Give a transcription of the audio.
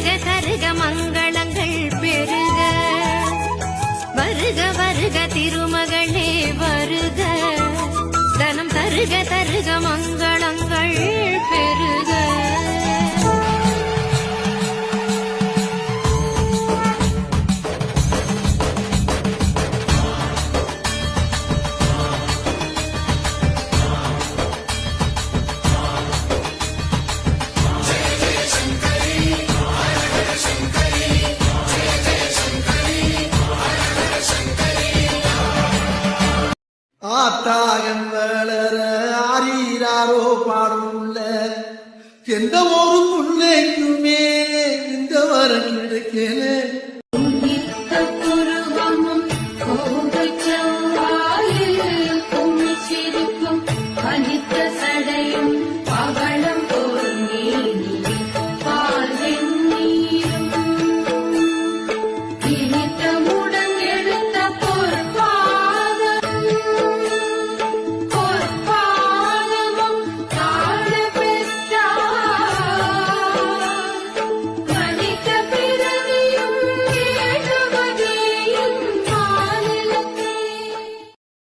தருக தருக மங்களங்கள் பெருக வருக வருக திருமகளே வருக தனம் தருக தருக மங்களங்கள் பெருக ஆத்தாயம் வளர ஆரீராரோ பாடுள்ள எந்த ஒரு முன்னைக்குமே இந்த வரம் கிடைக்கல கோபச்சவாயில் சிரிப்பும்